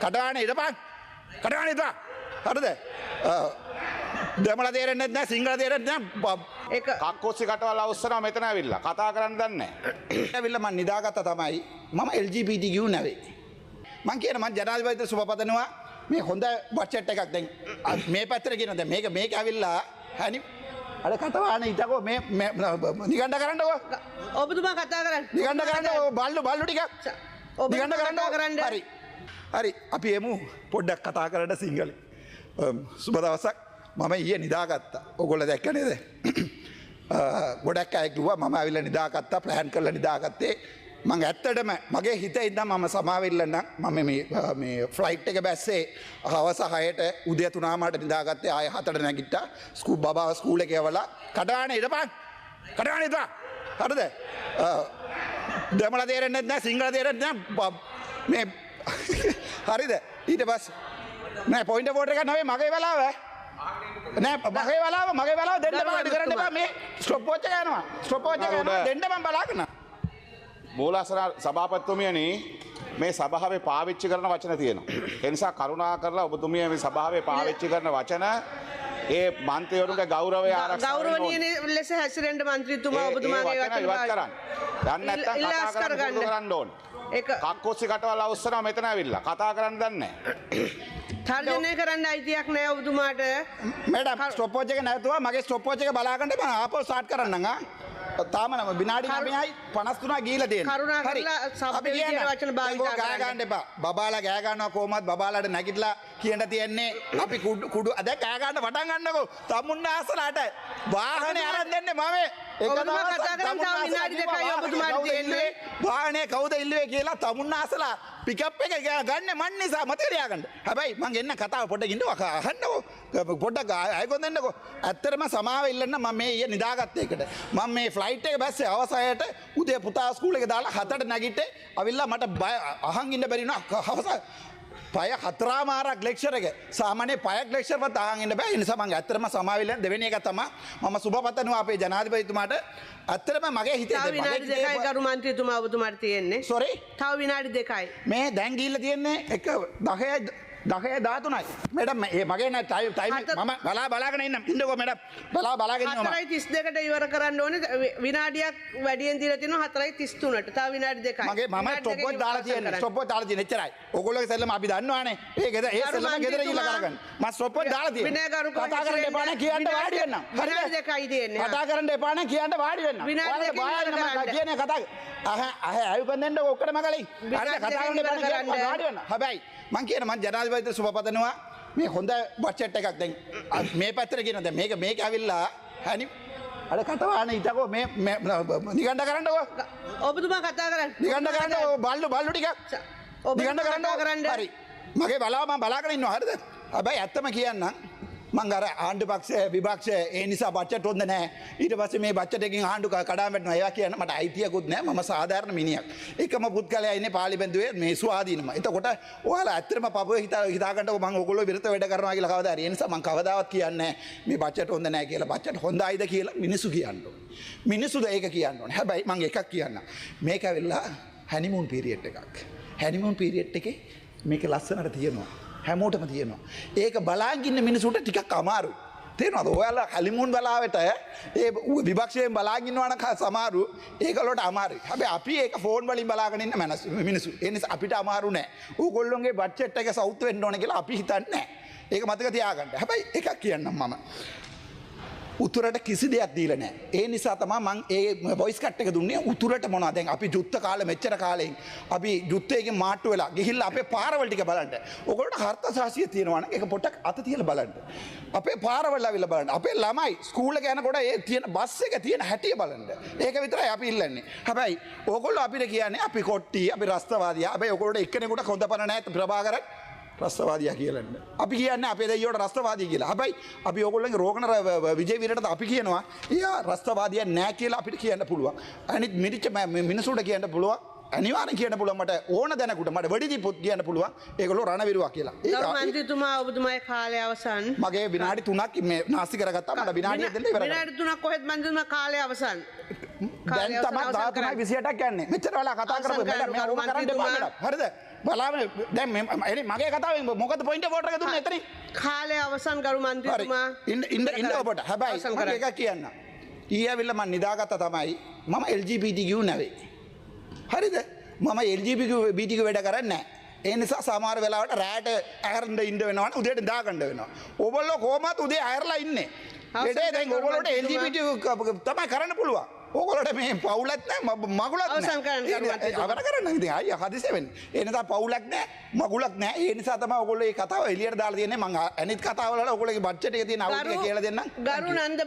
කටවානේ ඉරපන්. කටවානේ ඉදා. හරිද? දෙමළ තේරෙන්නේ නැහැ සිංහල තේරෙන්නේ නැහැ. ඒක කක්කොස්සි කටවල අවස්සනවා මෙතන ඇවිල්ලා. කතා කරන්න දන්නේ නැහැ. ඇවිල්ලා මම නිදාගත්තා තමයි. මම LGBTQ නෙවෙයි. මං කියන මං ජනාධිපතිට සුබපතනවා මේ හොඳ බජට් එකක් දැන් මේ පැත්තට කියන දැන් මේක ඇවිල්ලා හනි අර කටවානේ ඉතකෝ මේ නිගණ්ඩ කරන්නකෝ. ඔබතුමා කතා කරන්න. නිගණ්ඩ කරන්නකෝ බල්ලු ටිකක්. නිගණ්ඩ කරන්න. හරි. හරි අපි එමු පොඩ්ඩක් කතා කරන්න සිංහලෙන්. සුබ දවසක්. මම ඊයේ නිදාගත්තා. ඔයගොල්ලෝ දැක්ක නේද? ගොඩක් අය කිව්වා මම ඇවිල්ලා නිදාගත්තා ප්ලෑන් කරලා නිදාගත්තේ. මම ඇත්තටම මගේ හිතේ ඉඳන් මම සමාවෙන්න නම් මම මේ ෆ්ලයිට් එක බැස්සේ හවස 6ට උදේ 3:00ට නිදාගත්තේ ආය 4ට නැගිට්ටා. බබාව ස්කූල් එකේ යවලා කටවානේ ඉරපන්. කටවානේ ඉදා. හරිද? දෙමළ තේරෙන්නේ නැහැ සිංහල තේරෙන්නේ නැහැ. මේ හරිද? ඊට පස්සේ නෑ පොයින්ට් වෝටර් එක නෙවෙයි මගේ වෙලාව. නෑ මගේ වෙලාව දෙන්න බෑ අඩු කරන්න එපා මේ ස්ටොප් වොච් එක යනවා. ස්ටොප් වොච් එක යනවා දෙන්න මම බලාගෙන. මූලාසන සභාපතිතුමියනි මේ සභාවේ පාවිච්චි කරන වචන තියෙනවා. ඒ නිසා කරුණා කරලා ඔබතුමිය මේ සභාවේ පාවිච්චි කරන වචන ඒ මන්ත්‍රීවරුන්ගේ ගෞරවය ආරක්ෂා කරන්න ඕනේ. ගෞරවනීය ලෙස හැසිරෙන්න මන්ත්‍රීතුමා ඔබතුමාගේ වචන ඉවත් කරන්න. දැන් නැත්තම් කතා කරන්න ඕනේ. ඒක කක්කොස්සි කටවල අවස්සනවා මෙතන ඇවිල්ලා. කතා කරන්න දන්නේ නැහැ. තර්ජනය කරන්න අයිතියක් නැහැ ඔබතුමාට. මැඩම් ස්ටොප් වොච් එක නැතුව මගේ ස්ටොප් වොච් එක බලාගන්න මම ආපහු ස්ටාර්ට් කරන්නම් ආ. තාම නම විනාඩි 9යි 53 ගිහිලා තියෙනවා. කරුණා කරලා සබ්බේ විදියට වචන භාවිත ගෑ ගන්න එපා. බබාලා ගෑ ගන්නවා කොහොමද බබාලාට නැගිටලා කියන්න තියෙන්නේ අපි කුඩු දැන් ගෑ ගන්න පටන් ගන්නකෝ. තමුන්න ආසලට වාහනේ අරන් දෙන්නේ මම. ඔබතුමා කතා කරන් තව විනාඩි 2යි ඔබතුමාට තියෙන්නේ. වාහනේ කවුද ඉල්ලුවේ කියලා තමුන්න ආසලා පිකප් එක ගන්න මන් නිසා මතක තියාගන්න. හැබැයි මං එන්න කතාව පොඩ්ඩක් ඉන්නකෝ අහන්නකෝ. පොඩ්ඩක් අයකොන් දෙන්නකෝ. ඇත්තටම සමාව ඉල්ලන්න මම මේ ඊයේ නිදාගත්ත එකට. මම මේ ෆ්ලයිට් එක බැස්සේ අවසායට උදේ පුතා ස්කූල් එක දාලා 7ට නැගිට්ටේ. අවිල්ලා මට අහන් ඉන්න බැරි වුණා. හවස පය 4මාරක් ලෙක්චර් එක. සාමාන්‍ය පයක් ලෙක්චර් වත් අහන් ඉන්න බෑ. ඒ නිසා මම ඇත්තටම සමාව ඉල්ලන්න දෙවෙනි එක තමයි මම සුබපතනවා අපේ ජනාධිපතිතුමාට. ඇත්තටම මගේ හිතේ තව විනාඩි 2යි ගරු මන්ත්‍රීතුමා ඔබතුමාට තියෙන්නේ. සෝරි තව විනාඩි 2යි. මේ දැන් ගිහිල්ලා තියෙන්නේ එක 10:13යි. මැඩම් මගේ නෑ ටයිම් මම බලාගෙන ඉන්නකෝ මැඩම්. බලාගෙන ඉන්නවා. 4:32ට ඉවර කරන්න ඕනේ. විනාඩියක් වැඩියෙන් දීලා තිනවා 4:33ට. තව විනාඩි 2යි. මම ස්ටොප් වොච් දාලා තියෙන්නේ. ස්ටොප් වොච් දාලා තියෙන්නේ එච්චරයි. ඕගොල්ලෝගේ සෙල්ලම අපි දන්නවානේ. ඒ සෙල්ලම ගෙදර ගිහිල්ලා කරගන්න. මම ස්ටොප් වොච් දාලා තියෙන්නේ. කතා කරන්න එපා නේ කියන්න වාඩි වෙන්න. විනාඩි 2යි තියෙන්නේ. කතා කරන්න එපා නේ කියන්න වාඩි වෙන්න. විනාඩි 2කින් මම කියන්නේ කතා අයුකන් දෙන්න ඔක්කොටම කලින්. හරිද කතා කරන්න එපා නේ කියන්න වාඩි වෙන්න. හැබැයි මං කියන මං ජනාධිපතිට සුබපතනවා මේ හොඳ බජට් එකක් දැන් මේ පැත්තට කියන දැන් මේක ඇවිල්ලා හනි අර කටවානේ ඉතකෝ මේ නිගණ්ඩ කරන්නකෝ. ඔබතුමා කතා කරන්න. නිගණ්ඩ කරන්නකෝ බල්ලු ටිකක්. නිගණ්ඩ කරන්න. හරි. මගේ බලාව මම බලාගෙන ඉන්නවා හරිද? හැබැයි ඇත්තම කියන්නම් මං අර ආණ්ඩු පක්ෂය විපක්ෂය ඒ නිසා බජට් හොඳ නැහැ. ඊට පස්සේ මේ බජට් එකකින් ආණ්ඩු කඩාම් වැටෙනවා. ඒවා කියන්න මට අයිතියකුත් නැහැ. මම සාධාරණ මිනිහෙක්. එකම පුද්ගලයා ඉන්නේ පාර්ලිමේන්තුවේ මේ ස්වාධීනම. එතකොට ඔයාලා ඇත්තටම පපුවේ හිතා ගන්නකො මං ඕගොල්ලෝ විරුද්ධ වැඩ කරනවා කියලා කවදා හරි. ඒ නිසා මං කවදාවත් කියන්නේ මේ බජට් හොඳ නැහැ කියලා. බජට් හොඳයිද කියලා මිනිස්සු කියන්න ඕනේ. මිනිස්සුද ඒක කියන්න ඕනේ. හැබැයි මං එකක් කියන්නම්. මේක ඇවිල්ලා හැනිමූන් පීරියඩ් එකක්. හැනිමූන් පීරියඩ් එකේ මේක ලස්සනට තියෙනවා. හැමෝටම තියෙනවා. ඒක බලාගෙන ඉන්න මිනිසුන්ට ටිකක් අමාරුයි. තේරෙනවද? ඔයාලා හලිමුන් බලාවට ඒ විපක්ෂයෙන් බලාගෙන ඉන්නවා නම් සමහරු ඒකලට අමාරුයි. හැබැයි අපි ඒක ෆෝන් වලින් බලාගෙන ඉන්න මිනිස්සු. ඒ නිසා අපිට අමාරු නෑ. ඕගොල්ලෝගේ බජට් එක සවුත් වෙන්න ඕන කියලා අපි හිතන්නේ නෑ. ඒක මතක තියාගන්න. හැබැයි එකක් කියන්නම් මම. උතුරට කිසි දෙයක් දීලා නැහැ. ඒ නිසා තමයි මම ඒ වොයිස් කට් එක දුන්නේ උතුරට මොනවද? දැන් අපි යුද්ධ කාලේ මෙච්චර කාලෙන් අපි යුද්ධයෙන් මාට්ටු වෙලා ගිහිල්ලා අපේ පාරවල් ටික බලන්න. ඔයගොල්ලෝ හර්ථසාසිය තියෙනවා නම් ඒක පොඩ්ඩක් අත තියලා බලන්න. අපේ පාරවල් ආවිල්ලා බලන්න. අපේ ළමයි ස්කූල් එක යනකොට ඒ තියෙන බස් එක තියෙන හැටිය බලන්න. ඒක විතරයි අපි ඉල්ලන්නේ. හැබැයි ඔයගොල්ලෝ අපිට කියන්නේ අපි කොට්ටි, අපි රස්තවාදියා. හැබැයි ඔයගොල්ලෝ එක්කෙනෙකුට හොඳ පණ නැහැ ප්‍රභාකරන් රස්තවාදියා කියලන්න. අපි කියන්නේ අපේ දෙයියෝට රස්තවාදී කියලා. හැබැයි අපි ඕගොල්ලන්ගේ රෝගන විජේ වීරට අපි කියනවා එයා රස්තවාදියා නෑ කියලා අපිට කියන්න පුළුවන්. අනිත් මිරිච්ච මිනිසුන්ට කියන්න පුළුවන්. අනිවාර්යෙන් කියන්න පුළුවන් මට ඕන දැනකට මට වැඩි දීපොත් කියන්න පුළුවන්. ඒගොල්ලෝ රණවිරුවා කියලා. ඒක මන්ත්‍රීතුමා ඔබතුමාගේ කාලය අවසන්. මගේ විනාඩි 3ක් මේ නාස්ති කරගත්තා. මට විනාඩියක් දෙන්න ඉවර කරා. විනාඩි 3ක් කොහෙද මන්ත්‍රීතුමා කාලය අවසන්. දැන් තමයි 13:28ක් යන්නේ. මෙච්චර වෙලා කතා කරපුවා මම ඕක කරන්න එපා. හරිද? බලාම දැන් මගේ කතාවෙන් මොකද පොයින්ට ෆෝටෝ එක දුන්නේ එතනින් කාලය අවසන් ගරු හරි මන්ත්‍රීතුමා ඉන්න ඔබට හැබැයි අවසන් මම කරන්න. එකක් කියන්න ඊයවිල්ල මම නිදාගත්ත තමයි මම LGBTQ නැවේ හරිද මම LGBTQ වැඩ කරන්නේ නැහැ ඒ නිසා සමහර වෙලාවට රැට ඇරන්න ඉන්න වෙනවා උදේට දාගන්න වෙනවා ඔයගොල්ලෝ කොහමද උදේ ඇරලා ඉන්නේ ඒකේ දැන් ඔයගොල්ලෝට LGBTQ තමයි කරන්න පුළුවන් ඕගොල්ලෝට මේ පවුලක් නැහැ මගුලක් අවසන් කරන්න නැහැ අවර කරන්න ඉතින් අයියා හදිසිය වෙන්නේ ඒ නිසා පවුලක් නැහැ මගුලක් නැහැ ඒ නිසා තමයි ඔයගොල්ලෝ මේ කතාව එළියට දාලා තියන්නේ මම අනිත් කතාවල ඔයගොල්ලෝගේ බජට් එකේ තියෙන අවුල ටික කියලා දෙන්නම් ගරු නන්ද